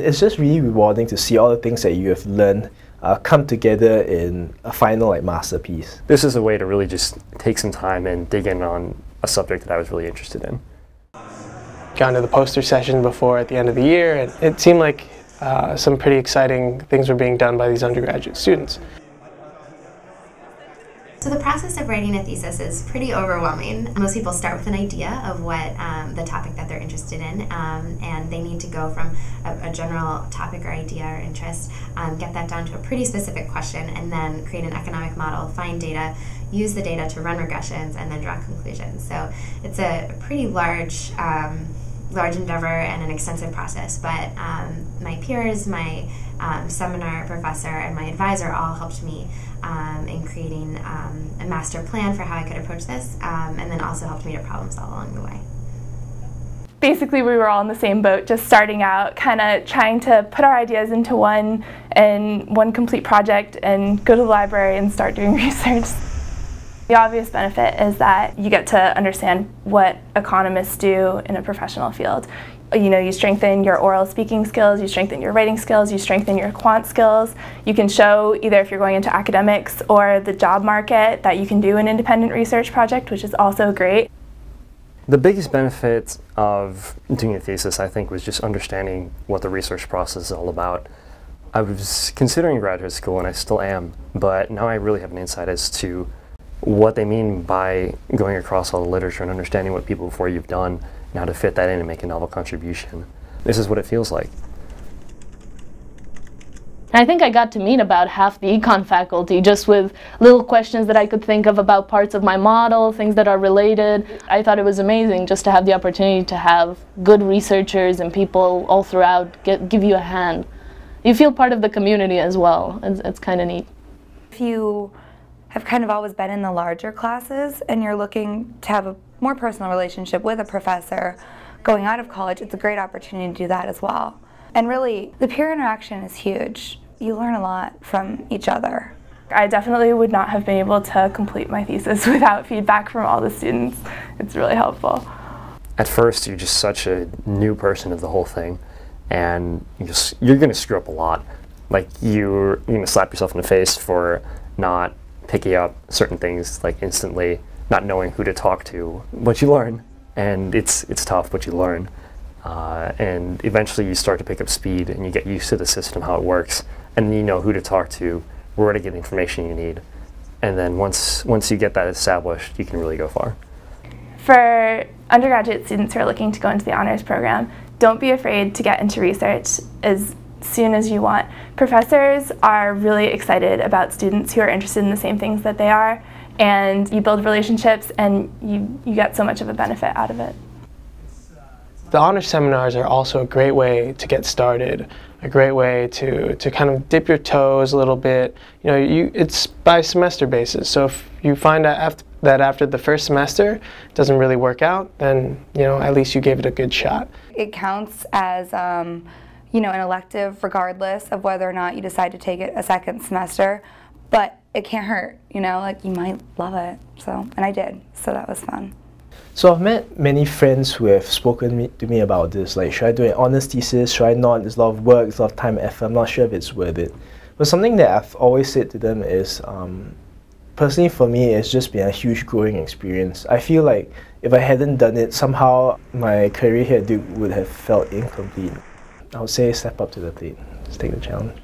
It's just really rewarding to see all the things that you have learned come together in a final masterpiece. This is a way to really just take some time and dig in on a subject that I was really interested in. Gone to the poster session before at the end of the year, and it seemed like some pretty exciting things were being done by these undergraduate students. So the process of writing a thesis is pretty overwhelming. Most people start with an idea of what the topic that they're interested in, and they need to go from a general topic or idea or interest, get that down to a pretty specific question, and then create an economic model, find data, use the data to run regressions, and then draw conclusions. So it's a pretty large endeavor and an extensive process, but my peers, my seminar professor, and my advisor all helped me in creating a master plan for how I could approach this, and then also helped me to problem solve along the way. Basically, we were all in the same boat, just starting out, kind of trying to put our ideas into one complete project and go to the library and start doing research. The obvious benefit is that you get to understand what economists do in a professional field. You strengthen your oral speaking skills, you strengthen your writing skills, you strengthen your quant skills. You can show, either if you're going into academics or the job market, that you can do an independent research project, which is also great. The biggest benefit of doing a thesis, I think, was just understanding what the research process is all about. I was considering graduate school, and I still am, but now I really have an insight as to what they mean by going across all the literature and understanding what people before you've done and how to fit that in and make a novel contribution. This is what it feels like. I think I got to meet about half the econ faculty just with little questions that I could think of about parts of my model, things that are related. I thought it was amazing just to have the opportunity to have good researchers and people all throughout give you a hand. You feel part of the community as well. It's kind of neat. If you have kind of always been in the larger classes and you're looking to have a more personal relationship with a professor going out of college, it's a great opportunity to do that as well. And really, the peer interaction is huge. You learn a lot from each other. I definitely would not have been able to complete my thesis without feedback from all the students. It's really helpful. At first, you're just such a new person of the whole thing, and you're going to screw up a lot. Like, you're going to slap yourself in the face for not picking up certain things instantly, not knowing who to talk to. But you learn, and it's tough, but you learn. And eventually you start to pick up speed and you get used to the system, how it works, and you know who to talk to, where to get the information you need. And then once you get that established, you can really go far. For undergraduate students who are looking to go into the honors program, don't be afraid to get into research as soon as you want. Professors are really excited about students who are interested in the same things that they are, and you build relationships and you get so much of a benefit out of it. The honors seminars are also a great way to get started, a great way to kind of dip your toes a little bit. It's by semester basis, so if you find out that after the first semester it doesn't really work out, then at least you gave it a good shot. It counts as an elective regardless of whether or not you decide to take it a second semester, but it can't hurt, you might love it, and I did, so that was fun. So I've met many friends who have spoken to me about this, should I do an honors thesis, should I not, there's a lot of work, there's a lot of time and effort, I'm not sure if it's worth it. But something that I've always said to them is, personally for me, it's just been a huge growing experience. I feel like if I hadn't done it, somehow my career here at Duke would have felt incomplete. I would say step up to the plate, just take the challenge.